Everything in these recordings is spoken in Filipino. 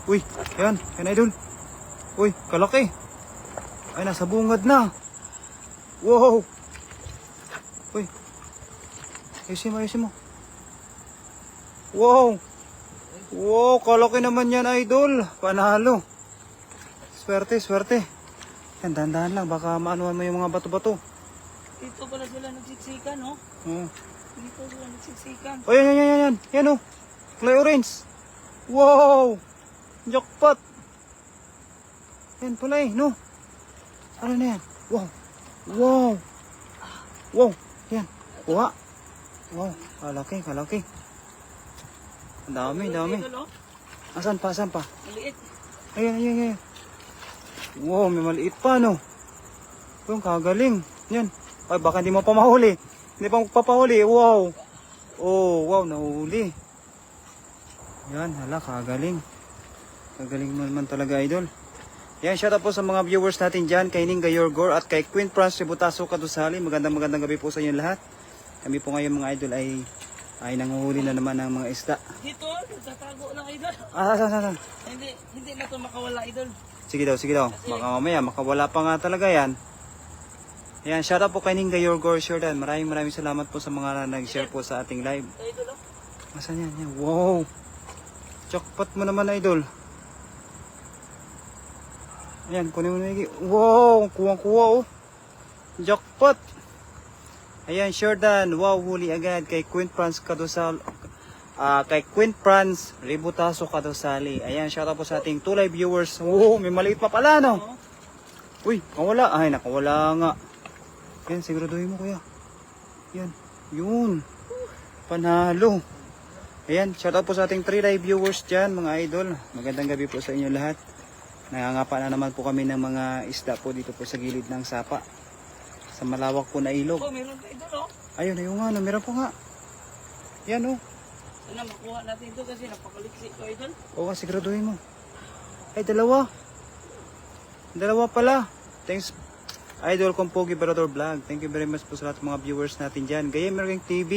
Uy, yan. Yan, idol. Uy, kalaki. Ay, nasa bungad na. Wow. Uy. Ayusin mo, ayusin mo. Wow. Wow, kalaki naman yan, idol. Panalo. Swerte, swerte. Yan, dahan-dahan lang. Baka maanuhan mo yung mga bato-bato. Dito pala sila nagsiksikan, no? Oo. Dito sila nagsiksikan. Oh, yan, yan, yan, yan. Yan, oh. Clay orange. Wow. Jackpot. Yan pala eh, no? Ano na yan? Wow. Wow. Wow. Yan. Kuha. Wow. Kalaki, kalaki. Ang dami, dami. Idol, oh. Asan pa, asan pa? Maliit. Ayan, ayan, ayan. Wow, may maliit pa, no? Yung kagaling. Yan. Ay, baka hindi mo pa mahuli. Hindi pa magpapahuli. Wow. Oh, wow, nahuli. Yan, hala, kagaling. Kagaling mo naman talaga, idol. Yan, shout out po sa mga viewers natin dyan, kay Ninga Yorgor at kay Queen France Ributaso Kadusali. Magandang gabi po sa inyo lahat. Kami po ngayon mga idol ay nanguhuli na naman ng mga isda. Dito, nagtatago lang, idol. Ah, saan? Hindi na to makawala, idol. Sige daw. Baka mamaya, makawala pa nga talaga yan. Yan, shout out po kay Ninga Yorgor Jordan. Maraming salamat po sa mga nag-share po sa ating live. Idol, oh. Asan yan? Yan. Wow. Jackpot mo naman, idol. Ayan, kunin mo na yung... Wow, kuwang-kuwa, oh. Jackpot. Ayan, Jordan. Wow, huli agad kay Queen France Kadusal. Kay Queen France Ributaso Kadusali. Ayan, shout out po sa ating 2 live viewers. Oh, may maliit pa pala, no? Uy, nakawala. Ay, nakawala nga. Yan, siguraduhin mo, kuya. Yan, yun. Panalo. Ayan, shout out po sa ating 3 live viewers dyan, mga idol. Magandang gabi po sa inyo lahat. Nangangapa na naman po kami ng mga isda po dito po sa gilid ng sapa. Sa malawak po na ilog. Oh, meron ka, idol, oh. Ayun, ayun nga, no, meron po nga. Yan, oh. Sana makuha natin ito kasi napakaliksi ko, idol. Oo, siguraduhin mo. Ay, dalawa. Dalawa pala. Thanks, Idol Kompogi Berador Vlog. Thank you very much po sa lahat ng mga viewers natin dyan. Gamer King TV.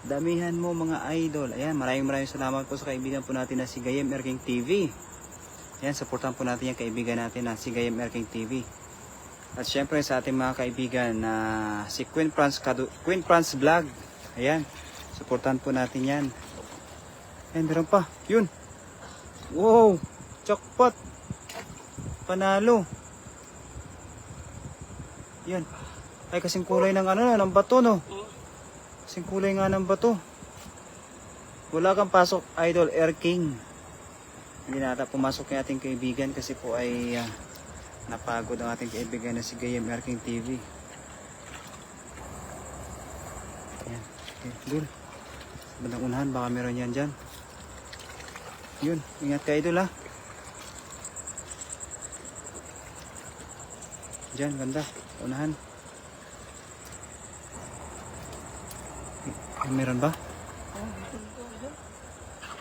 Damihan mo mga idol. Ayan, maraming salamat po sa kaibigan po natin na si Gayem Erking TV. Ayan, supportan po natin yung kaibigan natin na si Gayem Erking TV. At syempre sa ating mga kaibigan na si Queen France Vlog. Ayan, supportan po natin yan. Ayan, meron pa. Yun. Wow, jackpot. Panalo. Yan. Ay, kasing kulay ng ano, ng bato, no? Kasing kulay nga ng bato. Wala kang pasok, Idol Erking. Hindi na ata pumasok yung ating kaibigan kasi po ay napagod ang ating kaibigan na si Gayem Erking TV. Yan. Okay, Idol. Bandang unahan, baka meron yan dyan. Yun, ingat ka, Idol, ha? Diyan, ganda. Unahan. Meron ba? Oh, dito, idol.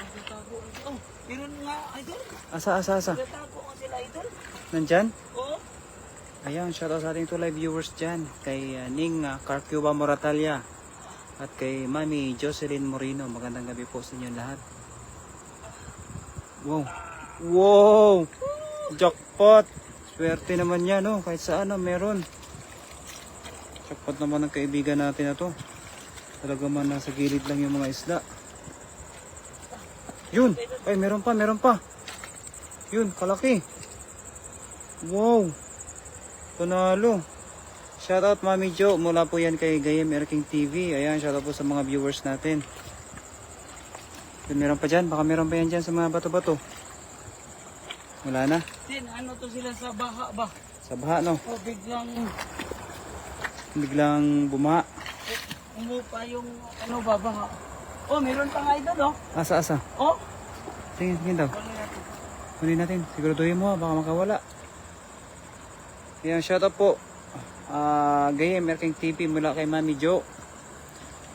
Nagtatago, idol. Oh, meron nga, idol. Asa? Nagtatago nga sila, idol. Nandyan? Oo. Ayan, shoutout sa ating 2 live viewers dyan. Kay Ning Carcuba Moratalia. At kay Mami Jocelyn Moreno. Magandang gabi po sa inyo lahat. Wow. Wow! Jackpot! Swerte naman yan, no? Kahit saan na meron. Jackpot naman ang kaibigan natin na to. Talaga man nasa gilid lang yung mga isda. Yun! Ay, meron pa. Yun, kalaki. Wow! Panalo. Shoutout Mami Jo. Mula po yan kay Gayem Erking TV. Ayan, shoutout po sa mga viewers natin. Yun, meron pa dyan. Baka meron pa yan dyan sa mga bato-bato. Wala na. Din, ano to sila sa baha ba? Sa baha, no? O Biglang bumaha. umupa yung ano ba, baha. Oh, meron pa nga, idol, oh. Asa? Oh, Tingin daw. kunin natin. Kunin natin. Siguraduhin mo, baka makawala. Ayan, shoutout po. Gayem Erking TV mula kay Mami Jo.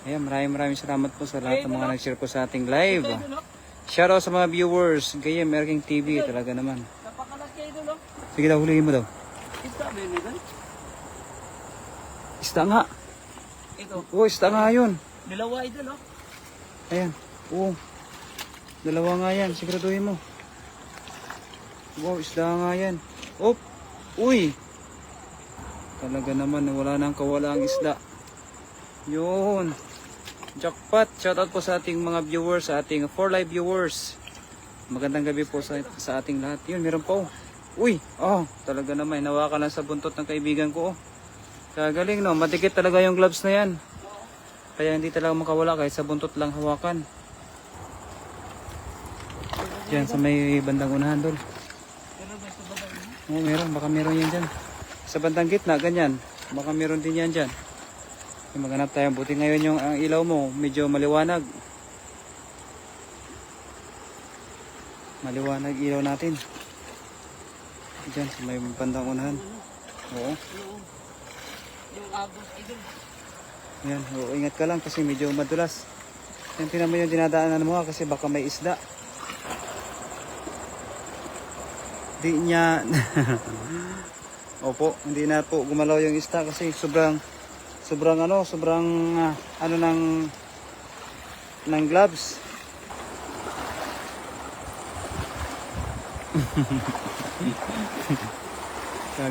Ayan, maraming salamat po sa lahat ng mga nag-share po sa ating live. Ito, idol, oh. Shoutout sa mga viewers. Gayem Erking TV. Talaga naman. Napakalaki, idol, oh. Sige daw, hulihin mo daw. Ito, ba yun, idol? Isda nga. Ito. Oo, isda nga yun. Dalawa, idol, oh. Ayan. Oo. Dalawa nga yan. Siguraduhin mo. Wow, isda nga yan. Op! Uy! Talaga naman, wala nang kawala ang isda. Yun. Jackpot! Shoutout po sa ating mga viewers, sa ating 4Live viewers. Magandang gabi po sa ating lahat. Yun, meron pa oh. Uy! Oh, talaga naman. Nawakan lang sa buntot ng kaibigan ko oh. Kagaling no, madikit talaga yung gloves na yan. Kaya hindi talaga makawala kahit sa buntot lang hawakan. Yan sa may bandang unahan doon. Oo, meron. Baka meron yan dyan. Sa bandang gitna, ganyan. Baka meron din yan dyan. Maghanap tayo. Buti ngayon yung ang ilaw mo, medyo maliwanag. Maliwanag ilaw natin. Dyan, sa may bandang unahan. Oo. Yung agos, idol. Yan, oo, ingat ka lang kasi medyo madulas. Yan, tinan mo yung dinadaanan mo kasi baka may isda. Di niya... Opo, hindi na po gumalaw yung isda kasi sobrang ng gloves.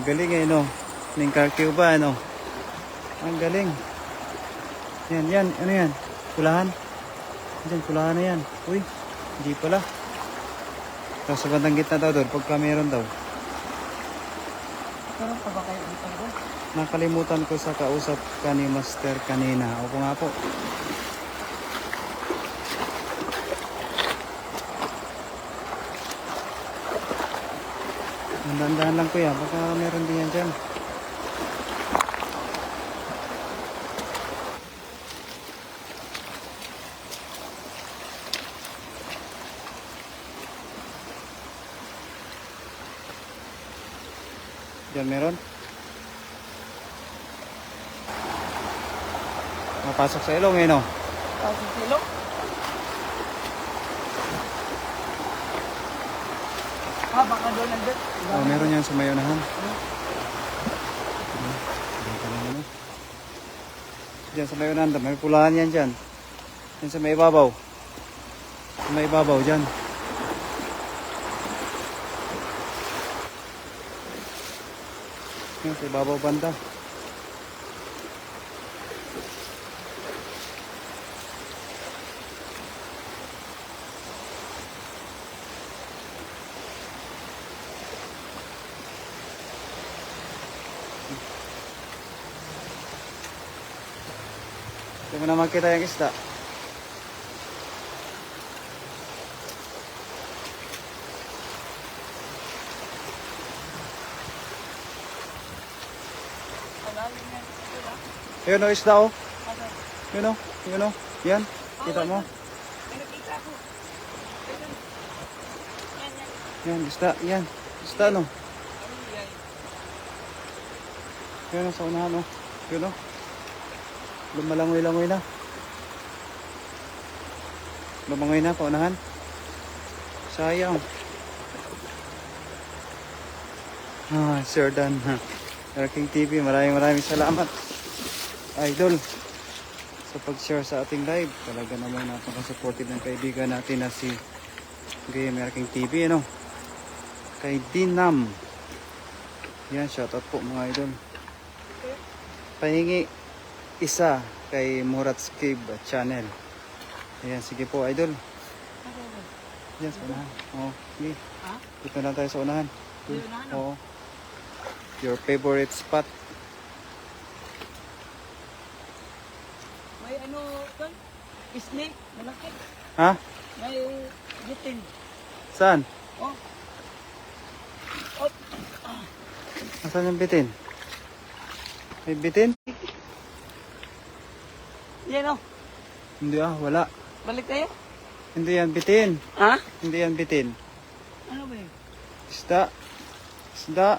Galing eh no. Ning carqueo ba ano? Ang galing. Yan, ano yan? Kulahan? Diyan, kulahan na yan. Uy, hindi pala. Tapos sa bandang gitna daw doon, pagka meron daw. Meron pa ba kayo dito doon? Nakalimutan ko sa kausap ka ni Master kanina. Opo nga po. Dandahan lang kuya, baka meron din yan dyan. Diyan meron. Mapasok sa ilong eh no? Pasok silo? Baka doon nandun. Oh, meron yan sa may unahan. Diyan sa may unahan, may pulahan yan dyan. Yan sa may ibabaw. Sa may ibabaw dyan. Yan sa ibabaw banda. Hindi mo na makita yung isda. Malalim yan. Idol, ha? Yun o isda o. Ano? Yun o. Yun o. Yan. Kita mo. May nakita ko. Idol. Yan. Yan isda. Yan. Isda no. Ano yan? Yun o sa unahan o. Yun o. Lumalangoy-langoy na. Lumangoy na paunahan. Sayang. Sir Dan. King TV, maraming salamat. Idol. Sa pag-share sa ating live. Talaga naman napaka-supportive ng kaibigan natin na si Gamer King TV. Ano? Kay Dinam. Yan, shoutout po mga idol. Pahingi isa kay Murat's Cave channel. Ayan, sige po idol. Yan, sa unahan. Oo, sige. Ha? Dito na tayo sa unahan. Dito na, ano? Oo. Your favorite spot. May ano, doon? Snake, malaki. Ha? May gitin. Saan? Oh. Oh. Nasaan yung bitin? May bitin? Yan o. Hindi wala. Balik tayo. Hindi yan bitin. Ha? Hindi yan bitin. Ano ba yun? Isda. Isda.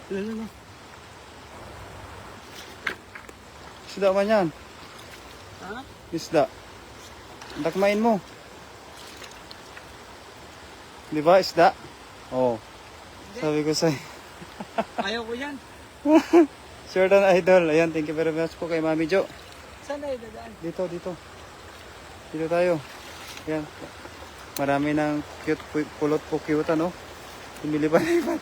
Lalo. Isda man yan. Ha? Isda. Dakmain mo. Di ba isda? Oo. Sabi ko sa'yo. Ayaw ko yan. Sure Dan Idol. Ayan, thank you very much po kay Mami Jo. Saan tayo dadaan? Dito. Dito tayo. Ayan. Marami ng cute pulot po cute ano. Lumilipad-lipad.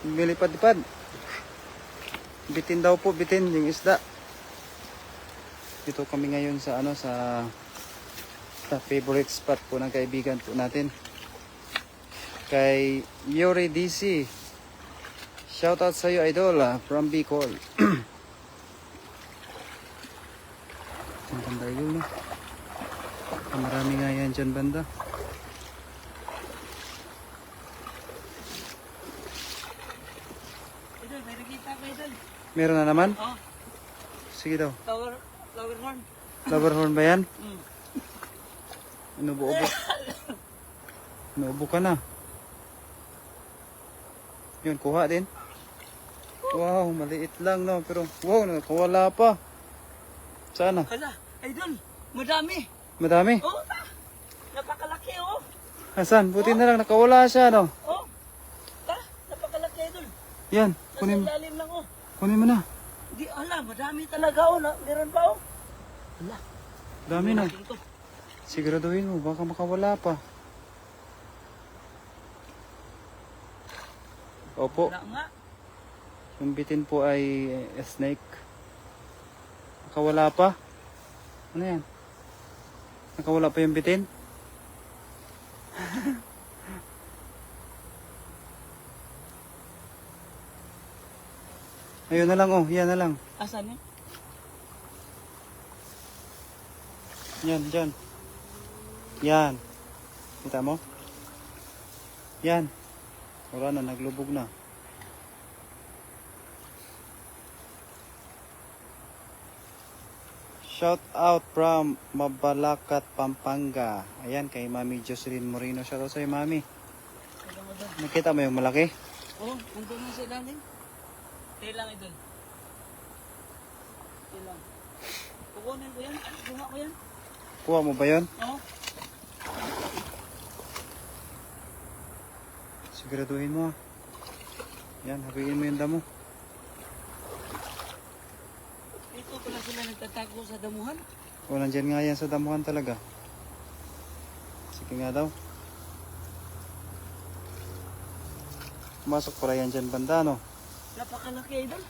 Lumilipad-lipad. Bitin daw po, bitin yung isda. Dito kami ngayon sa ano sa favorite spot po ng kaibigan po natin. Kay Yuri DC. Shout out sa iyo idol from Bicol. Ang ganda yun, no? Marami nga yan dyan banda. Idol, may nakita ka idol. Meron na naman? Oh, Sige daw. flower horn. Lover horn ba yan? Mm. Inubo-ubo. Inubo ka na. Yun, kuha din. Wow, maliit lang no. Pero wow, nakawala pa. Sana? Hala, idol, madami. Madami. Oh, napakalaki oh. Asan? Buti na lang nakawala siya no. Oh, napakalaki idol. Yan, Nasa kunin, ilalim lang oh. kunin mo na. Di, ala, madami talaga oh. Meron pa oh. Hala. Dami na. Natin to. Siguraduhin mo, baka makawala pa. Opo, Wala nga. yung bitin po ay snake. Nakawala pa. Ano yan? Nakawala pa yung bitin? Ayun na lang oh, yan na lang. Asan yun? Yan, dyan. Yan. Kita mo? Yan. Wala na, naglubog na. Shout out from Mabalacat, Pampanga. Ayan, kay Mami Jocelyn Moreno. Shout out sa'yo, Mami. Ito mo doon. Nakita mo yung malaki? Oh, nandun na sa ilalim. Tayo lang idol. Tayo lang. Kukunin ko yan. Bunga ko yan. Kuha mo ba yun? Oh. Siguraduhin mo. Yan, habiin mo yung damo. Ito pala sila nagtatago sa damuhan. O, nandyan nga yan sa damuhan talaga. Sige nga daw. Pumasok pala yan dyan banda, no? Napakalaki idol.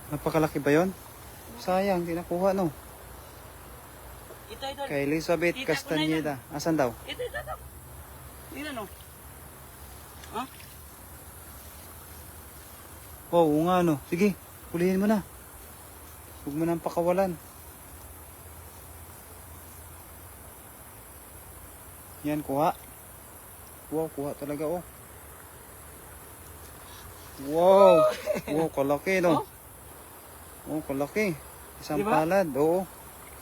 Napakalaki ba yun? Sayang, di nakuha, no? Ito idol. Kay Elizabeth Kita ko na Castañeda. Asan daw? Ito. Hindi na no. Ha? Oh, oo nga, no? Sige, hulihin mo na. Huwag mo nang pakawalan. Yan, kuha. Wow, kuha talaga, oh. Wow! Wow, kalaki, no? Oh, kalaki. Isang Diba? palad, oo.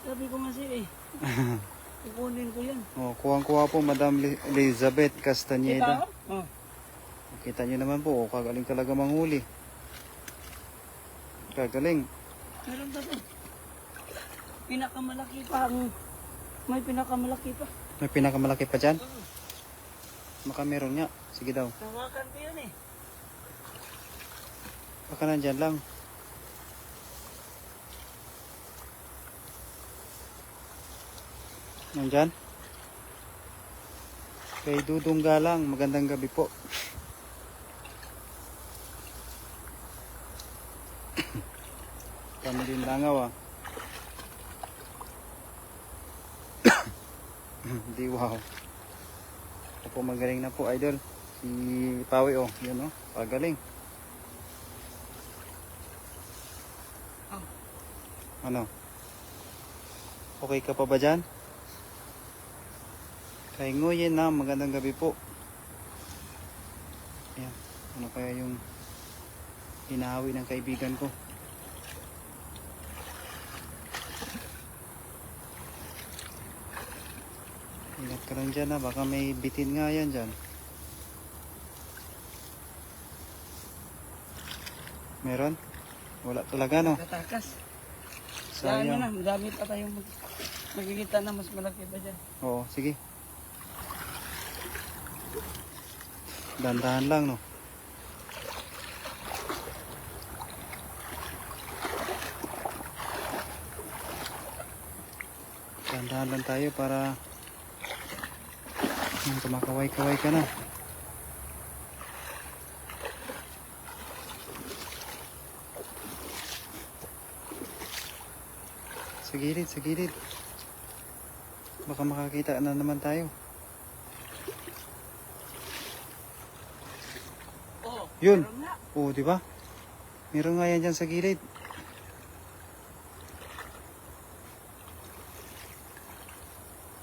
Sabi ko nga siya eh. Kukunin ko yan. Oh, kuha po, Madam Elizabeth Castañeda. Kita? Oh. Kita nyo naman po, oh, kagaling talaga manghuli. Kagaling. Meron ba ito? Pinakamalaki pa ang... May pinakamalaki pa. May pinakamalaki pa dyan? Baka meron nga. Sige daw. Tawakan ko yun eh. Baka nandyan lang. Nandyan? Kay Dudong Galang, magandang gabi po. Kami din langaw ah. Di wow. Ako po magaling na po idol. Si Pawi oh, yun oh, pagaling. Oh. Ano? Okay ka pa ba dyan? Kay Nguyen na, magandang gabi po. Ayan, ano kaya yung hinahawi ng kaibigan ko? Ingat ka lang dyan ha, baka may bitin nga yan dyan. Meron? Wala talaga no? Tatakas. Sayang Sayang. na, madami pa tayong magkikita na mas malaki pa dyan. Oo, sige. Dandahan lang no? Dahan-dahan lang tayo para kumakaway-kaway ka na. Sa gilid, sa gilid. Baka makakita na naman tayo. Oh, Yun. meron nga. Oo, di ba? Meron nga yan dyan sa gilid.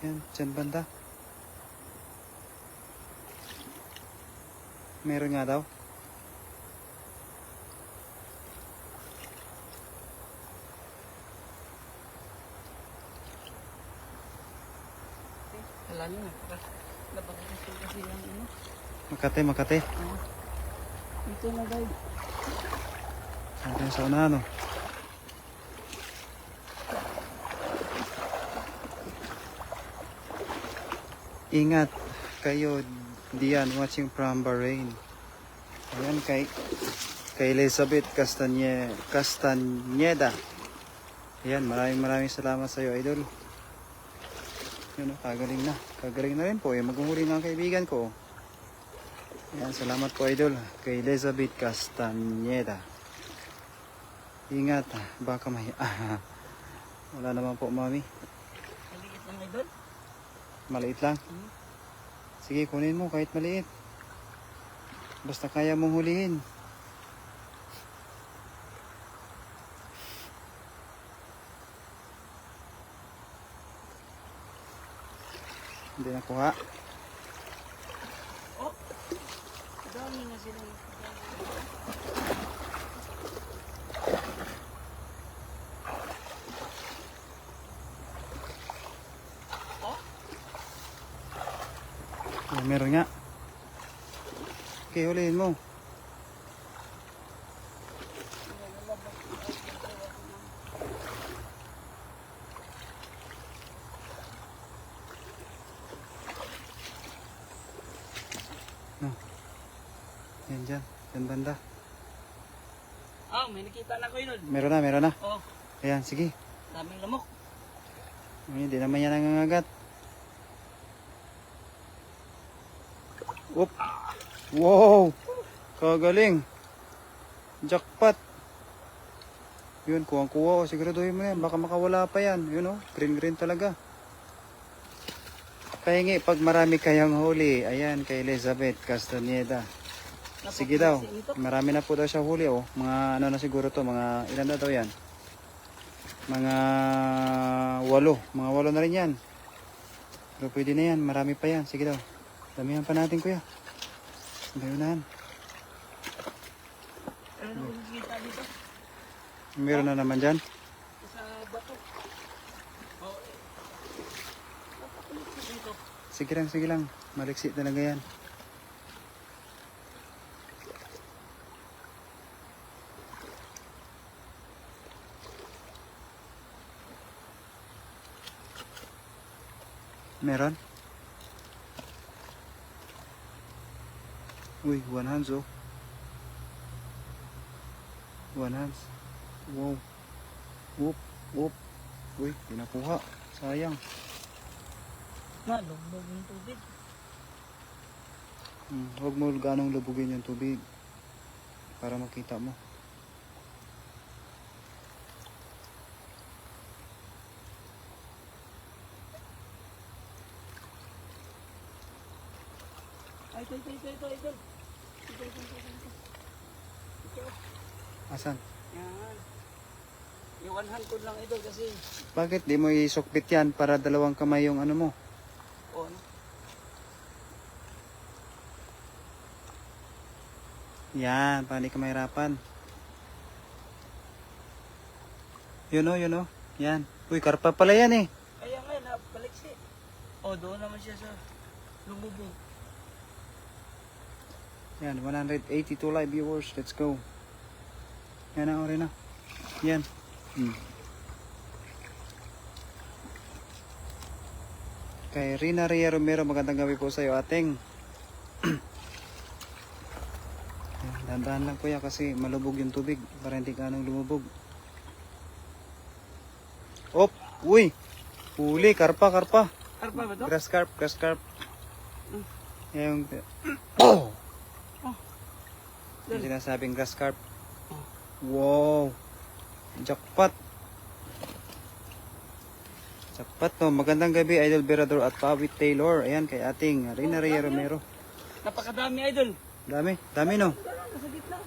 Yan, dyan banda. Meron nga daw. Wala na. Labang kasi lang ano. Makate, Makate. Ito na guys. Hanggang sa unahan, no? Ingat kayo diyan watching from Bahrain. Ayan kay Elizabeth Castañeda. Ayan, maraming salamat sa iyo, idol. Yun, kagaling na. Kagaling na rin po. Maghuhuli ng kaibigan ko. Ayan, salamat po, idol. Kay Elizabeth Castañeda. Ingat, baka may... wala naman po, mami. Maliit lang idol. Maliit lang. Sige, kunin mo kahit maliit. Basta kaya mong hulihin. Hindi nakuha. Oh, dami na sila. Oh, meron nga. Okay, hulihin mo. No. Yan dyan. Yan banda. Ah, may nakita na ko yun. Meron na, meron na. Oh, Ayan, sige. daming lamok. Ay, hindi naman yan nangangagat. Whoop. Wow! Kagaling. Jackpot. Yun, kuwang-kuwa. O, siguraduhin mo yan. Baka makawala pa yan. Yun o, green-green talaga. Pahingi pag marami kayang huli. Ayan, kay Elizabeth Castañeda. Sige daw. Marami na po daw siya huli o. Mga ano na siguro to. Mga ilan na daw yan? Mga 8. Mga 8 na rin yan. Pero pwede na yan. Marami pa yan. Sige daw. Damihan pa natin, kuya. Damihan. Ano na nakikita dito? Meron na naman dyan. Sa bato. Oh, dito. Sige lang. Maliksi talaga yan. Meron? Uy, 1 hands oh. 1 hands. Wow. Whoop, whoop. Uy, pinakuha. Sayang. Lumbog yung tubig. Huwag mo ganong lubugin yung tubig. Para makita mo. Ay, ito. Asan? Yan. Yung 100 lang ito kasi. Bakit di mo isukbit yan para 2 kamay yung ano mo? O ano? Yan, para di ka mahirapan. Yun o. Yan. Uy, karpa pala yan eh. Kaya nga, napaliksi. O, doon naman siya sa lumubog. Yan, 182 live viewers. Let's go. Yan na, rin na. Yan. Kay Rina Ria Romero, magandang gabi po sa iyo, ating. Dandahan lang po yan kasi malubog yung tubig para hindi ka nang lumubog. Op! Uy! Huli, karpa, karpa. Karpa ba to? Grass carp, grass carp. Yung, Oh. yung sinasabing grass carp. Oh. Wow. Jackpot. Jackpot no. Magandang gabi, Idol Berador at Pawit Taylor. Ayan, kay ating Rina Rhea Romero. Napakadami, idol. Dami, dami no. Nasa gitna.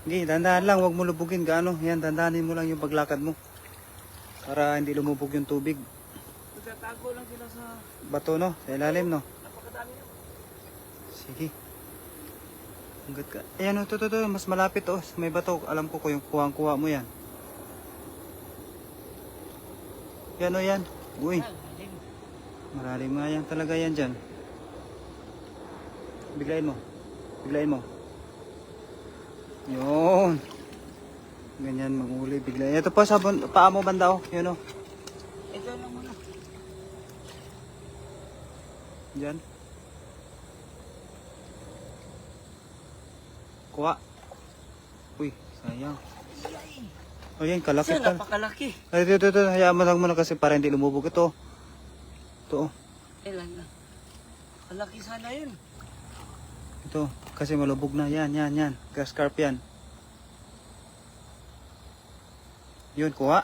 Hindi, dandahan lang, huwag mo lubugin gaano. Yan, dandahanin mo lang yung paglakad mo. Para hindi lumubog yung tubig. Nagtatago lang sila sa... Bato no, sa ilalim no. Napakadami na. Sige. Hanggat ka. Ayan o, to, mas malapit oh. May bato, alam ko kung yung kuha mo yan. Yan o yan. Uy, malalim nga yan talaga yan dyan. Biglayin mo. Biglayin mo. Yun. Ganyan manghuli, biglayin. Ito pa sa paa mo banda oh. Yan o. Ito lang muna. Diyan. Kuha. Uy, sayang. O yan, kalaki Sir, pala. napakalaki. Ay, ito. Hayaan mo lang muna kasi para hindi lumubog ito. Ito. Ilan na. Kalaki sana yun. Ito. Kasi malubog na. Yan. Grass carp yan. Yun, kuha.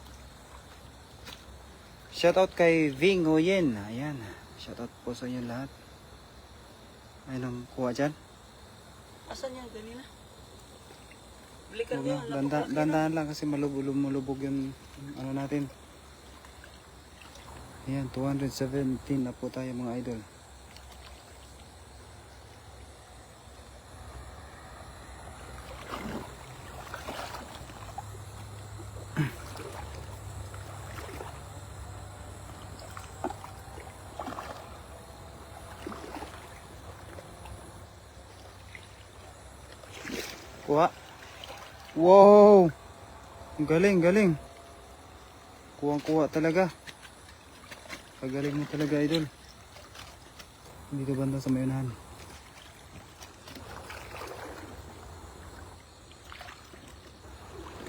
Shoutout kay Ving Oyen. Ayan. Shoutout po sa inyo lahat. Ayun ang kuha dyan. Asan yan kanina? Balikan Huwag mo na. yan. Napakalakihan. Dandahan lang kasi malubog yung ano natin. Ayan, 217 na po tayo mga idol. Kuha. Wow! Galing. Kuwang-kuha talaga. Pagaling mo talaga, idol. Dito banda sa mayunahan.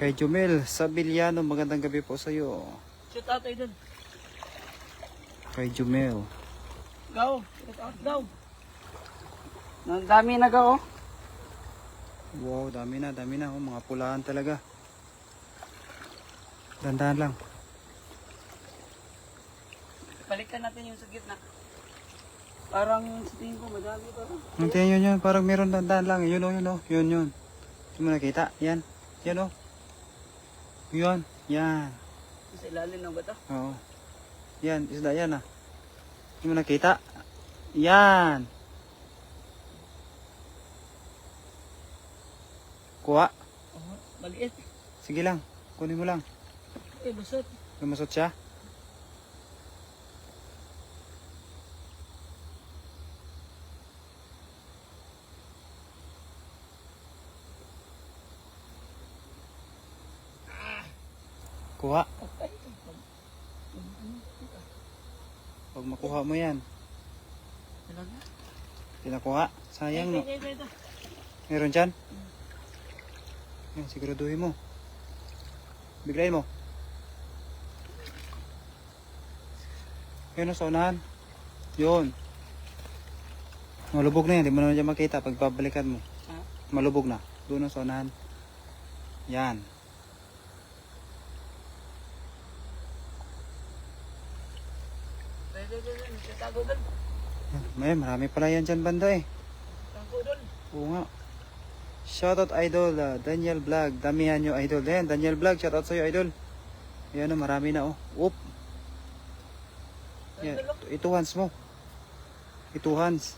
Kay Jumel Sabiliano, magandang gabi po sa iyo. Shoot out, idol. Kay Jumel. Go. Shoot out daw. Ang dami na go. Wow, dami na. Oh, mga pulaan talaga. Dandahan lang. Balikan natin yung sa gitna. Parang sa tingin ko madami pa rin. Ang tingin yun, parang meron dandahan lang. Yun. Hindi mo nakita. Yan. Yan. Sa ilalim ng bato. Oo. Yan, isda yan ah. Hindi mo nakita. Yan. Kuha. Oh, maliit. Sige lang. Kunin mo lang. Lusot. Lumusot siya. Kuha. Pag makuha mo yan. Talaga? Pinakuha. Sayang no. Ito. Meron dyan? Yan, siguraduhin mo. Biglayin mo. Yun o, sa unahan. Yun. Malubog na yan. Di mo naman dyan makita pag babalikan mo. Ah. Malubog na. Doon o, sa unahan. Yan. Tago doon. May marami pala yan dyan banda eh. Tago doon. Oo nga. Shoutout idol, Daniel Vlog. Damihan nyo idol. Yan, Daniel Vlog. Shoutout sa'yo idol. Yan o, marami na oh. Oop. Yan, ito hands mo. Ito hands.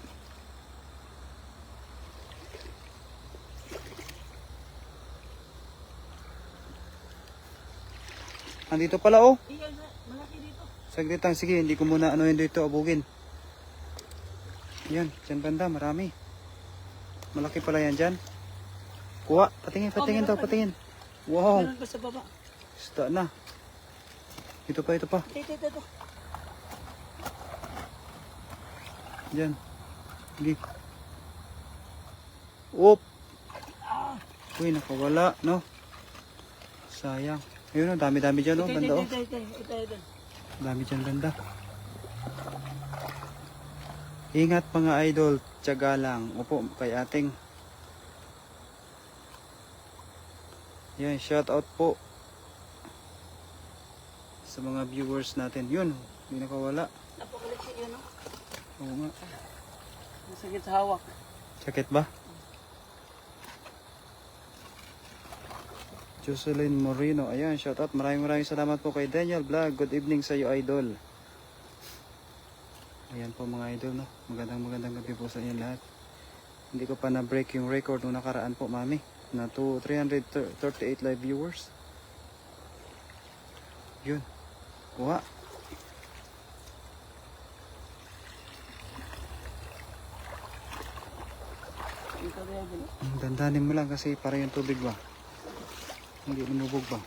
Andito pala oh. Iyan, malaki dito. Saglit lang, sige, hindi ko muna ano yun dito, abugin. Yan, dyan banda, marami. Malaki pala yan dyan. Kuha, patingin daw, patingin. Wow, Meron pa sa baba. isda na. Ito pa. Ito. Dyan. Sige. Oop. Uy, nakawala, no? Sayang. Ayun, dami-dami dyan, no? Banda, oh. Ito. Dami dyan banda. Ingat mga idol, tiyaga lang. Upo kay ating. Yan, shout out po sa mga viewers natin. Yun, hindi nakawala. Napakaliksi yun, no? Oo nga. Masakit sa hawak. Sakit ba? Jocelyn Moreno. Ayan, shout out. Maraming salamat po kay Daniel Vlog. Good evening sa iyo, idol. Ayan po mga idol, no? Magandang gabi po sa inyo lahat. Hindi ko pa na-break yung record nung nakaraan po, mami. Na 338 live viewers. Yun. Kuha. Ito ba yan? Dandanin mo lang kasi para yung tubig ba. Hindi lumubog ba.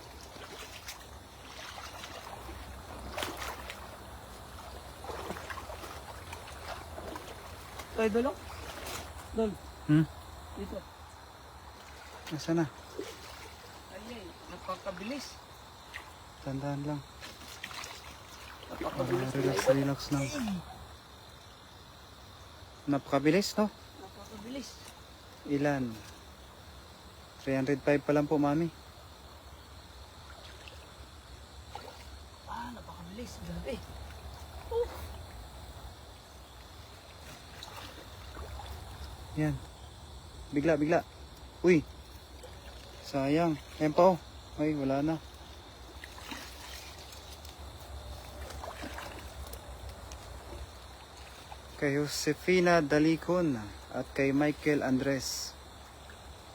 Ay, Dol, oh. Dol, dito. Nasa na? Ay, napakabilis. Tandaan lang. Napakabilis. Relax lang. Napakabilis, no? Napakabilis. Ilan? 305 pa lang po, mami. Napakabilis. Grabe. Yan. Bigla. Uy. Sayang. Ayan pa, oh. Ay, wala na. Kay Josefina Dalicon at kay Michael Andres.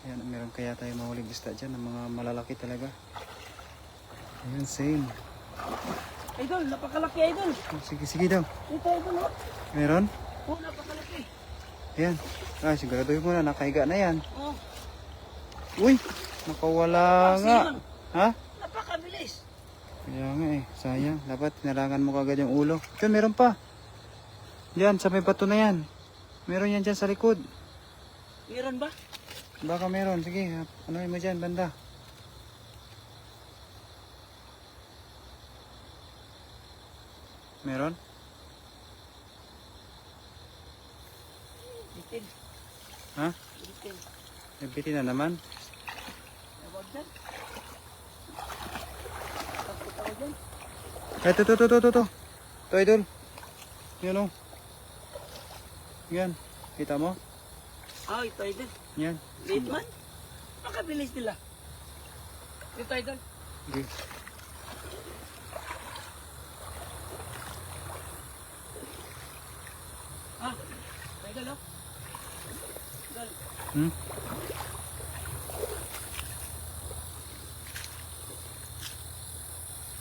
Ayan, meron kaya tayo mahuling isda dyan ng mga malalaki talaga. Ayan, same. Idol, napakalaki, Idol. Oh, sige daw. Ito, Idol, oh. Meron? Oh, napakalaki. Ayan. Ay, siguraduhin mo na, nakahiga na yan. Oh, Uy, nakawala nga. yun. Ha? Napakabilis. Kaya nga eh, sayang. Dapat tinarangan mo kagad yung ulo. Diyan, meron pa. Diyan, sa may bato na yan. Meron yan dyan sa likod. Meron ba? Baka meron. Sige, anuhin mo dyan, banda. Meron? Bitin. Ha? Bitin. Nabitin na naman. Tawag dyan. Tawag dyan. Ito. Ito, idol. Yan o. Yan. Kita mo? Ah, ito, Idol. Yan. Late man. Napakabilis nila. Ito, Idol. Okay. Ah, Idol, oh. Idol. Hmm?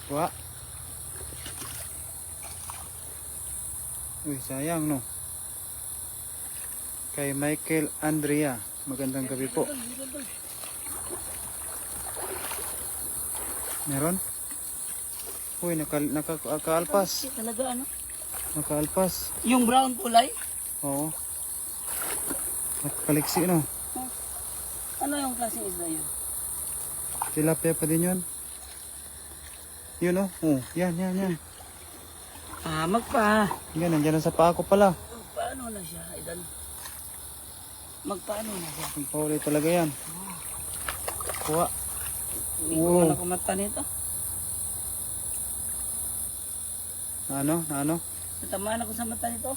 Kuha. Uy, sayang no. Kay Michael Andrea. Magandang gabi po. Idol, Idol. Meron? Uy, nakaalpas. Talaga, ano? Nakaalpas. Yung brown kulay? Oo. Nakaliksi no. Ano yung klaseng isda yun? Tilapia pa din yun. Yun oh. Oh, yan. Ah, magpa. Yan, nandiyan na sa paa ko pala. Magpaano na siya, Idol? Magpaano na siya? Ang pauli talaga yan. Kuha. Hindi ko Wow. na kumata nito. Ano? Natamaan ako sa mata nito.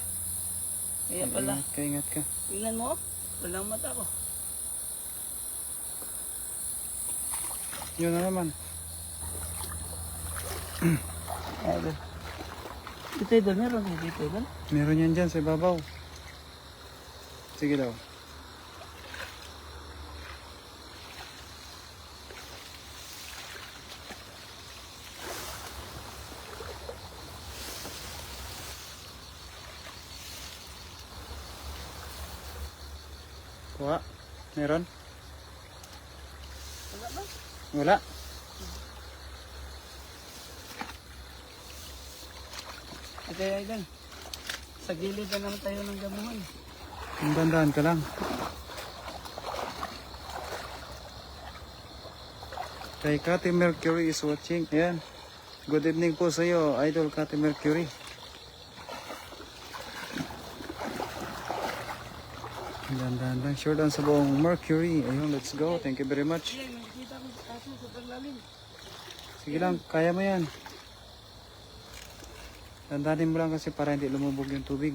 Kaya pala, Ingat ka. tingnan mo, walang mata ko. Yun na naman. Idol. Dito, Idol. Meron na dito, Idol. Meron yan dyan sa ibabaw. Sige daw. Kuha. Meron? Wala ba? Wala. Okay, Idol. Sa gilid na naman tayo ng gamuhan. Dandaan ka lang. Kay Kati Mercury is watching. Ayan. Good evening po sa iyo, Idol Kati Mercury. Dahan-dahan lang. Short down sa buong Mercury. Ayun, let's go. Thank you very much. Yan, nakikita ko kaso sobrang lalim. Sige lang, kaya mo yan. Dandanin mo lang kasi para hindi lumubog yung tubig.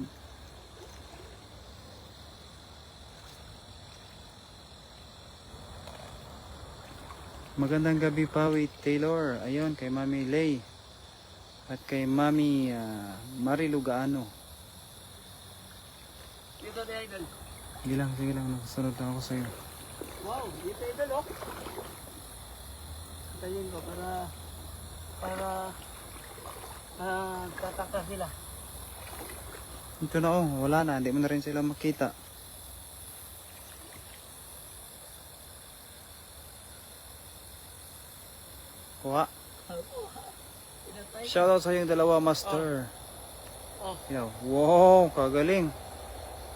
Magandang gabi pa with Taylor. Ayun, kay Mami Lay. At kay Mami Marilu Gaano. Dito tayo, idol. Sige lang. Nakasunod na ako sa'yo. Wow, dito idol, oh. Tayin ko para tataka sila. Ito na oh, wala na. Hindi mo na rin sila makita. Kuha. Shoutout sa yung dalawa, Master. Oh. Yaw. Wow, kagaling.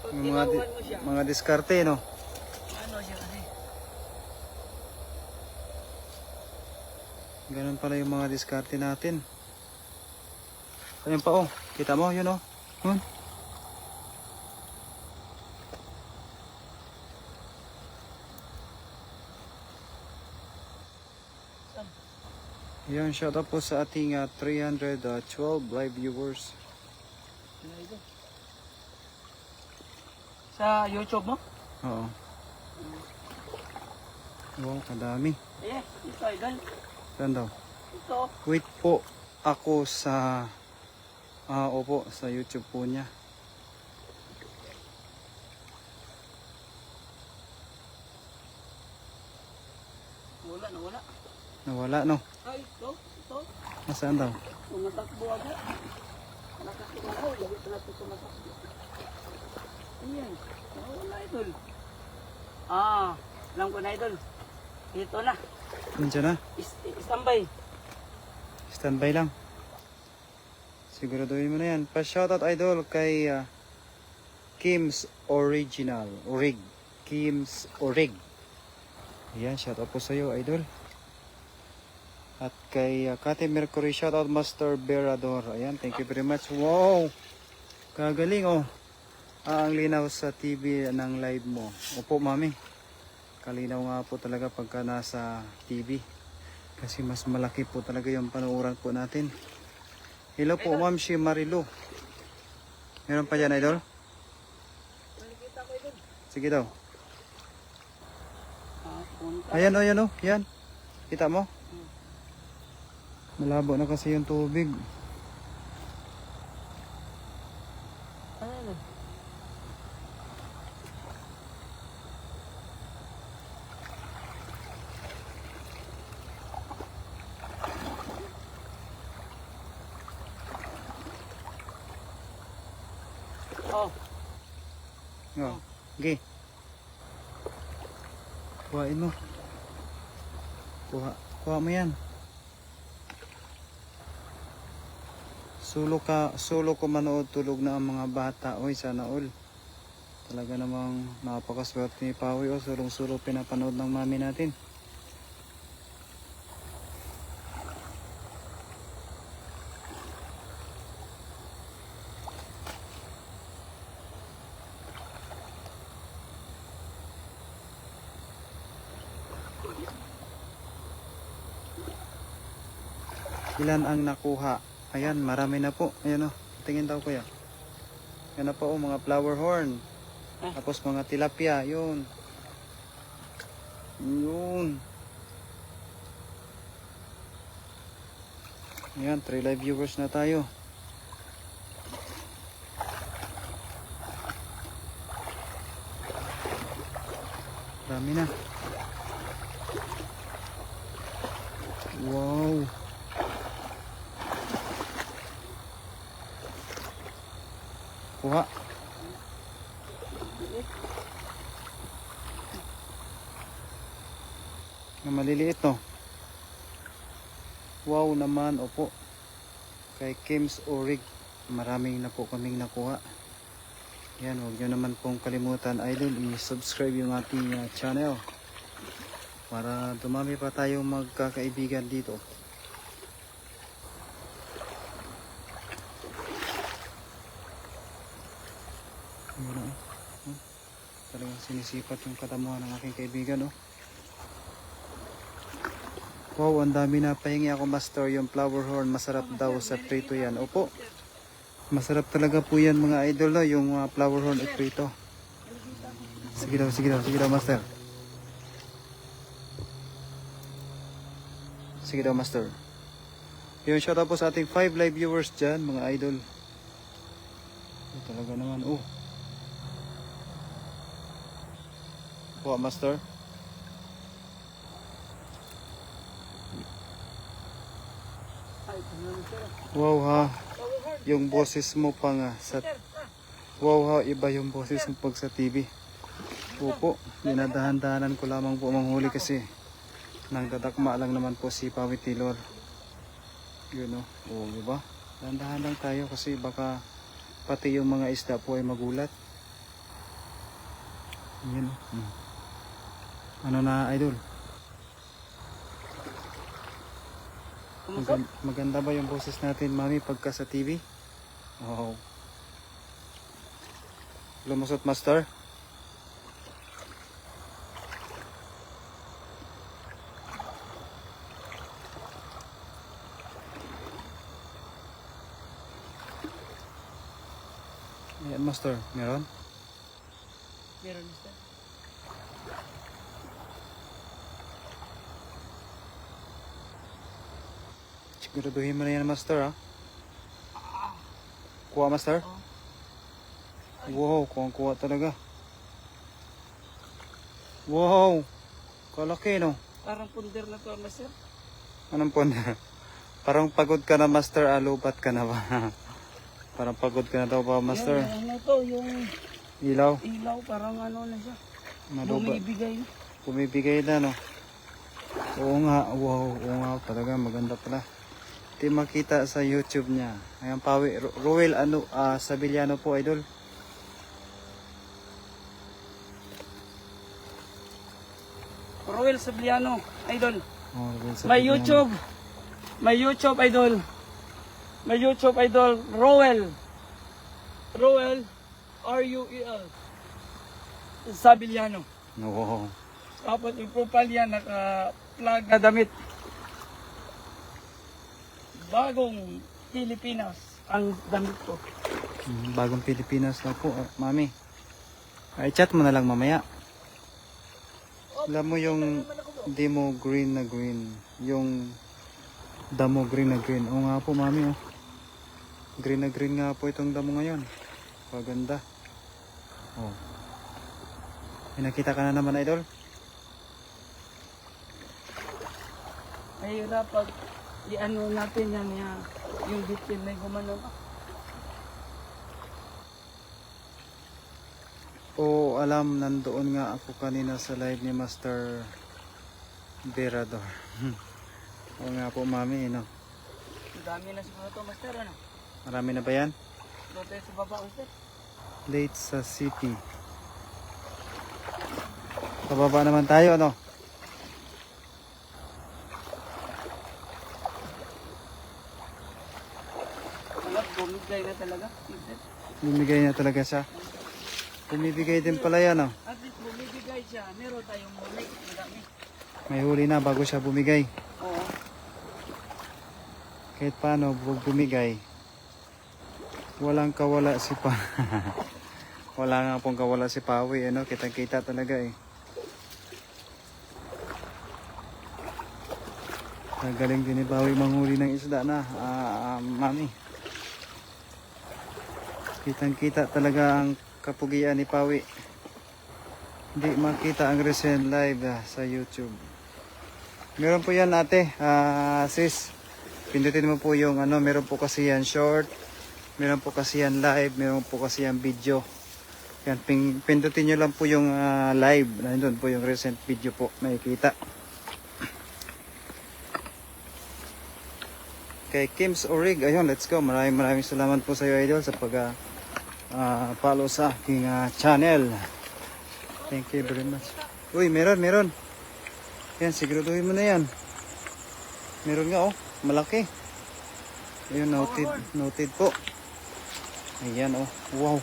Pag Yung mga, tinawan mo siya, mga diskarte, no? ano siya kasi? Ganun pala yung mga diskarte natin. Ayun pa oh. Kita mo, yun oh. Yun. Yan, shout out po sa ating 312 live viewers. Ano ito? Sa YouTube mo? Oo. Wow, kadami. Eh, ito idol. Saan daw? Ito. Wait po ako sa opo, sa YouTube po niya. Nawala. Nawala, no? Ay, ito. Nasaan daw? Tumatakbo agad. Nakakita ko, lagi pala ito tumatakbo. Ayan, nawala idol. Alam ko na idol. Ito na, Nandiyan na? standby. Standby lang. Siguraduhin mo na yan. Pa-shoutout idol kay Kim's Original. Orig. Kim's Orig. Ayan, shoutout po sa iyo idol. At kay Kati Mercury, shoutout Master Berador. Ayan, thank you very much. Wow! Kagaling oh. Ang linaw sa TV ng live mo. Opo, mami. Kalinaw nga po talaga pagka nasa TV. Kasi mas malaki po talaga yung panuuran po natin. Hello po, Ma'am si Marilu. Meron pa dyan, idol? Nakikita ko idol. Sige daw. Punta. Ayan o, yan o. Yan. Kita mo? Malabo na kasi yung tubig. Ano? Oh, Oh. Okay. Kuhain mo. Kuha mo yan. Sulo ko manood, tulog na ang mga bata. Oy, sana all. Talaga namang napakaswerte ni Pawi. O, sulong-sulo pinapanood ng mami natin. Ilan ang nakuha? Ayan, marami na po. Ayan o, tingin daw kuya. Yan na po o, mga flower horn. Tapos mga tilapia, yun. Yun. Ayan, 3 live viewers na tayo. Marami na. Wow. Kuha. Na maliliit no. Wow naman, opo. Kay Kim's Orig, maraming na po kaming nakuha. Yan, huwag nyo naman pong kalimutan idol, i-subscribe yung ating channel para dumami pa tayong magkakaibigan dito. Talagang sinisipat yung katamuhan ng aking kaibigan, oh. Wow, ang dami na pahingi ako, master. Yung flower horn, masarap daw sa prito yan. Opo. Masarap talaga po yan, mga idol, no? Yung flower horn at prito. Sige daw, master. Sige daw, master. Yun, shout out po sa ating 5 live viewers dyan, mga idol. Talaga naman, oh. Kuha, master. Wow ha. Yung boses mo pa nga sa... Wow ha, iba yung boses mo pag sa TV. Opo, dinadahan-dahanan ko lamang po manghuli kasi nang dadakma lang naman po si Pawi Tilor. Yun o, oo, diba? Dahan-dahan lang tayo kasi baka pati yung mga isda po ay magulat. Yan o. Ano na, idol? Maganda ba yung boses natin, mami, pagka sa TV? Wow. Lumusot, master? Ayan, master. Meron? Meron, mister. Siguraduhin mo na yan, master, ha? Kuha, master? Wow, kuha talaga. Wow! Kalaki, no? Parang punder na to, mister. Anong ponder? Parang pagod ka na, master. Alubat ka na ba? Parang pagod ka na daw ba, master? Yung ano to, yung Ilaw? ilaw, parang ano na siya. Malubat. Bumibigay. Pumibigay na, no? Oo nga, wow, oo nga, talaga maganda pala. Hindi makita sa YouTube niya. Ayan, Pawi, Ruel, Sabiliano po, idol. Roel Sabliano, idol. Oh, Ruel May Sabiliano. YouTube. May YouTube, idol. May YouTube, idol. Roel. Roel, R-U-E-L. Sabliano. Oo. Tapos yung profile yan, naka-plug na damit. Bagong Pilipinas ang damit ko. Bagong Pilipinas na po, mami. Ay, chat mo na lang mamaya. Alam mo yung demo green na green. Yung damo green na green. Oo nga po, mami, oh. Green na green nga po itong damo ngayon. Paganda. Oh. May nakita ka na naman, idol? Mahirap pag i-ano natin yan, yung detail na gumano. Oo, alam, nandoon nga ako kanina sa live ni Master Berador. Oo nga po, mami, no? Ang dami na siguro ito, master, ano? Marami na ba yan? Doon tayo sa baba, master. Late sa city. Pababa naman tayo, ano? Alam, bumigay na talaga. Master. Bumigay na talaga siya. Bumibigay din pala yan, oh. At least bumibigay siya. Meron tayong muli. Madami. May huli na bago siya bumigay. Oo. Kahit paano, bumigay. Walang kawala si Pa. Wala nga pong kawala si Pawi, ano? Kitang-kita talaga, eh. Galing din ni Pawi manghuli ng isda na, mami. Kitang-kita talaga ang kapugian ni Pawi. Hindi makita ang recent live sa YouTube. Meron po yan, ate, sis. Pindutin mo po yung meron po kasi yan short, meron po kasi yan live, meron po kasi yan video. Yan, pindutin nyo lang po yung live. Nandun po yung recent video po, makikita. Kay Kim's Orig, ayun, let's go. Maraming salamat po sa iyo, idol, sa pag follow sa aking channel. Thank you very much. Uy, meron. Yan, siguraduhin mo na yan. Meron nga, oh, malaki. Ayun, noted po. Ayan, oh, wow.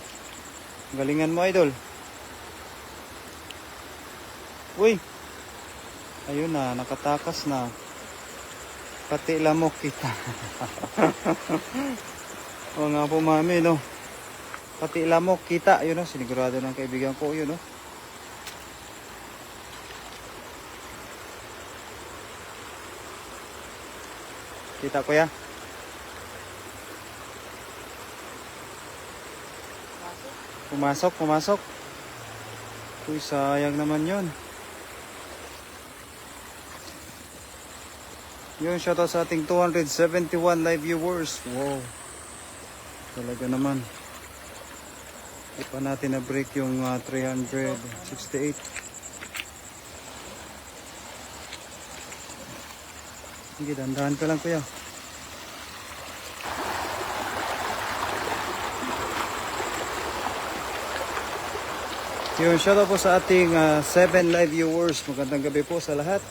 Galingan mo, idol. Uy! Ayun na, nakatakas na. Pati lamok kita. Oo nga po mami, no? Pati lamok kita. Yun, no? Sinigurado ng kaibigan ko. Yun, no? Kita ko ya. Pumasok, pumasok. Uy, sayang naman yun. Yun, shoutout sa ating 271 live viewers. Wow. Talaga naman. Hindi pa natin na-break yung 368. Sige, dandahan ka lang kuya. Yun, shoutout po sa ating 7 live viewers. Magandang gabi po sa lahat.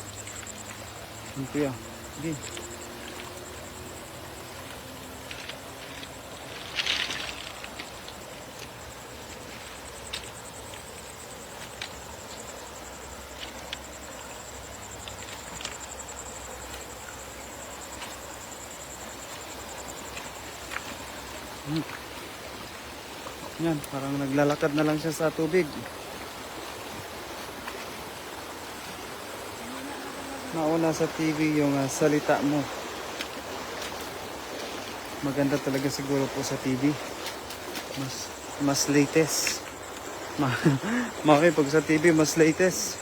Yun kuya. Sige. Yan, parang naglalakad na lang siya sa tubig. Nauna sa TV yung salita mo. Maganda talaga siguro po sa TV. Mas latest. Maki pag sa TV mas latest.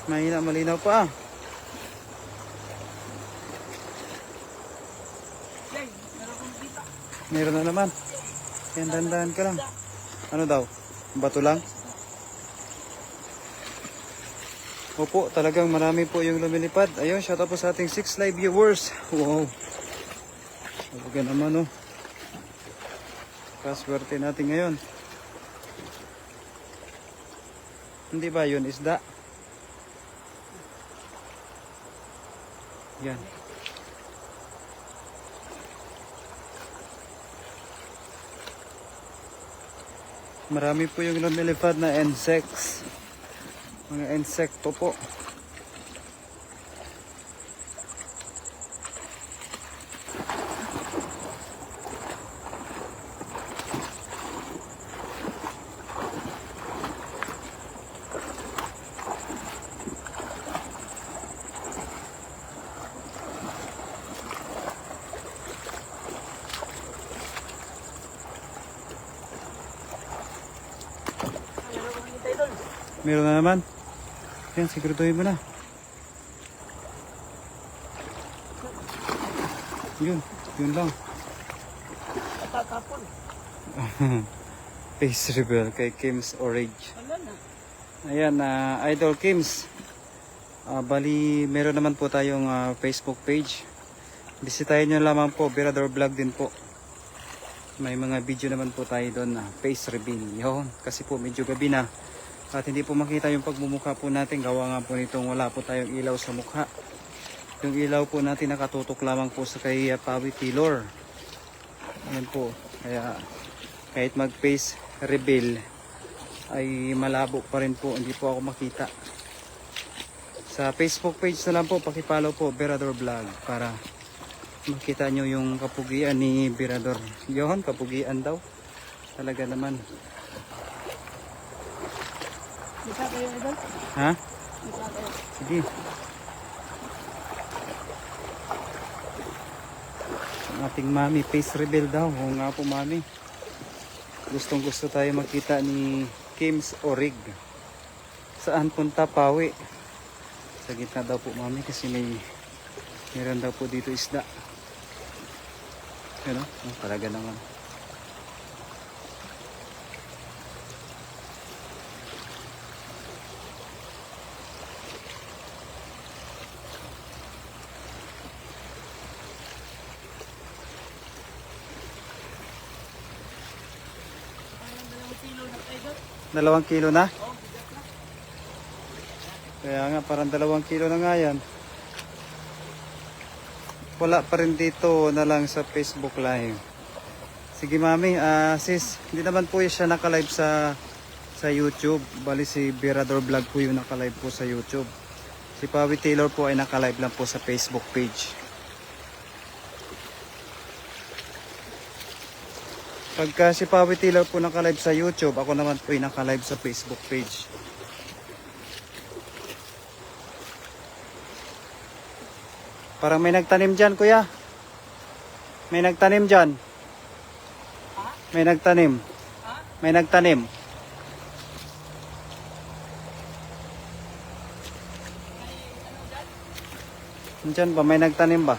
Mahina, malinaw pa. Meron na naman. Yan, dandahan ka lang. Ano daw? Bato lang? Opo, talagang marami po yung lumilipad. Ayun, shout out po sa ating 6 live viewers. Wow. Talaga naman, oh. Kaswerte natin ngayon. Hindi ba yun isda? Yan. Marami po yung lumilipad na insects. Mga insekto po. Meron na naman. Yan, siguraduhin mo na. Yun lang. Tatapon. Face reveal kay Kim's Orange. Wala na. Ayan, Idol Kim's. Bali, meron naman po tayong Facebook page. Bisitahin nyo lamang po, Birador Vlog din po. May mga video naman po tayo doon na face reveal. Yun, kasi po medyo gabi na. At hindi po makita yung pagmumukha po natin. Gawa nga po nitong wala po tayong ilaw sa mukha. Yung ilaw po natin nakatutok lamang po sa kay Pawi Tilor. Ayan po. Kaya kahit mag face reveal ay malabo pa rin po. Hindi po ako makita. Sa Facebook page na lang po, pakipollow po Birador Vlog para makita nyo yung kapugian ni Birador. Yun, kapugian daw. Talaga naman. Isa kayo, idol? Ha? Isa kayo. Sige. Ang ating mami, face reveal daw. Oo nga po mami. Gustong gusto tayo makita ni Kim's Orig. Saan punta Pawi? Sa gitna daw po mami kasi meron daw po dito isda. Yun o, talaga naman. Dalawang kilo na? Kaya nga, parang 2 kilo na nga yan. wala pa rin dito na lang sa Facebook Live. Sige mami, sis, hindi naman po siya naka-live sa YouTube. Bali si Berador Vlog po yung naka-live po sa YouTube. Si Pawi Taylor po ay naka-live lang po sa Facebook page. Pagka si Pawi Taylor po naka-live sa YouTube, ako naman po ay naka-live sa Facebook page. Parang may nagtanim dyan, kuya. May nagtanim dyan. May nagtanim. May nagtanim. Dyan ba? May nagtanim ba?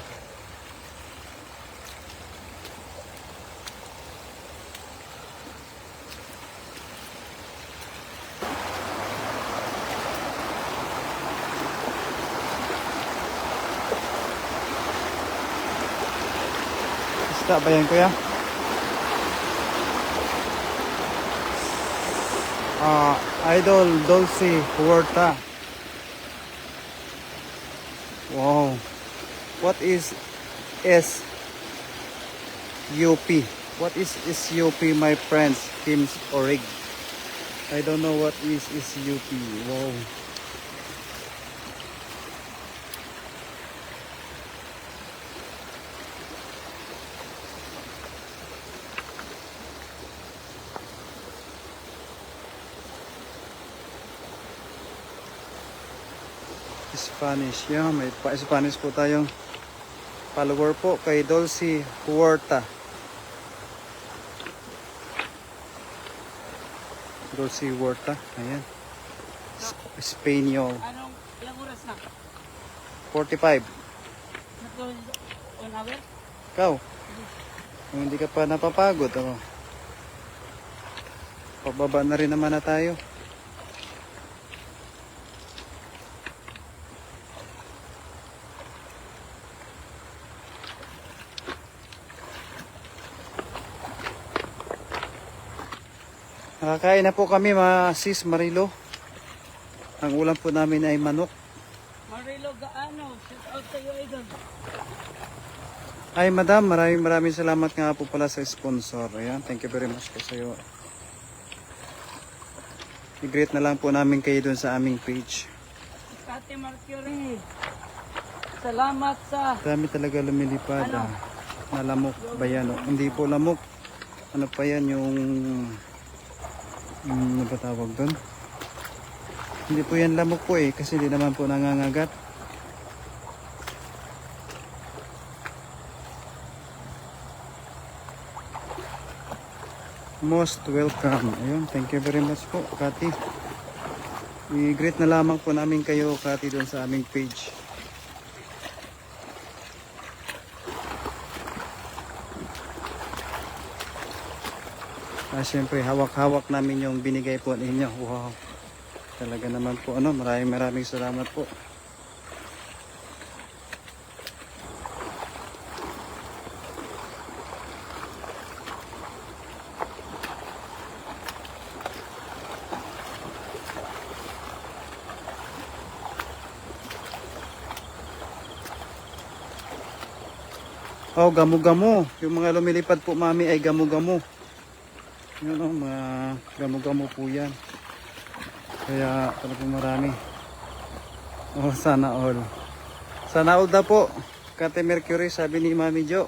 Isda ba yan, kuya? Idol Dulce Huerta. Wow. What is SUP? What is SUP, my friends? Teams Orig. I don't know what is SUP. Wow. Spanish. Yeah, may pa-Spanish po tayong follower po kay Dulce Huerta. Dulce Huerta. Ayan. Espanyol. Anong ilang oras na? 45. Nato 1 hour? Ikaw? Kung hindi ka pa napapagod, ako. Pababa na rin naman na tayo. Nakakain na po kami mga sis Marilo. Ang ulam po namin ay manok. Marilo Gaano, shout out sa iyo, idol. Ay madam, maraming salamat nga po pala sa sponsor. Ayan, thank you very much po sa iyo. I-greet na lang po namin kayo dun sa aming page. Kate Mercury, salamat sa... Dami talaga lumilipad. Ano? Na lamok ba yan? O? Hindi po lamok. Ano pa yan yung... ano ba tawag doon? Hindi po yan lamok po eh. Kasi hindi naman po nangangagat. Most welcome. Ayun, thank you very much po, Kati. I-greet na lamang po namin kayo, Kati, doon sa aming page. Siyempre, hawak-hawak namin yung binigay po ninyo. Wow. Talaga naman po, maraming salamat po. Oh, gamo-gamo. Yung mga lumilipad po, mami, ay gamo-gamo. Yun mga gamo-gamo po yan. Kaya talagang marami. Oh, sana all. Sana all na po. Kate Mercury, sabi ni Mami Jo.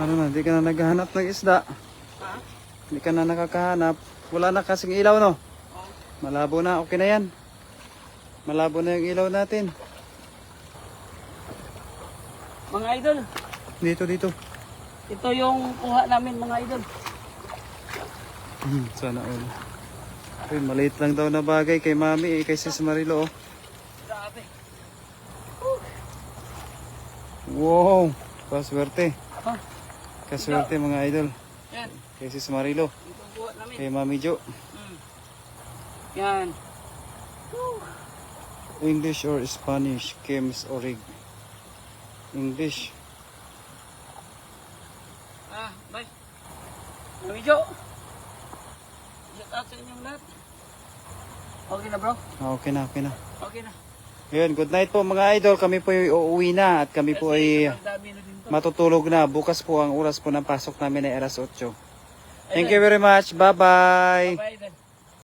Ano na, di ka na naghahanap ng isda. Ha? Hindi ka na nakakahanap. Wala na kasing ilaw, no? Malabo na. Okay na yan. Malabo na yung ilaw natin. Mga idol, Dito. ito yung kuha namin mga idol. Sana all. Uy, maliit lang daw na bagay kay Mami, kay Sis Marilo. Oh. Grabe. Wow, paswerte. Ha? Kaswerte mga idol. Yan, Kay Sis Marilo, ito kuha namin. kay Mami Jo. Yan. English or Spanish, Kims Orig. English. Bye. Video. Shout out sa inyong lahat. Okay na bro? Okay na, okay na. Okay na. Yun, good night po mga idol. Kami po ay uuwi na at kami po ay Ang dami na din to. matutulog na. Bukas po ang oras po ng pasok namin ay alas 8. Thank you very much. Bye-bye. Bye then.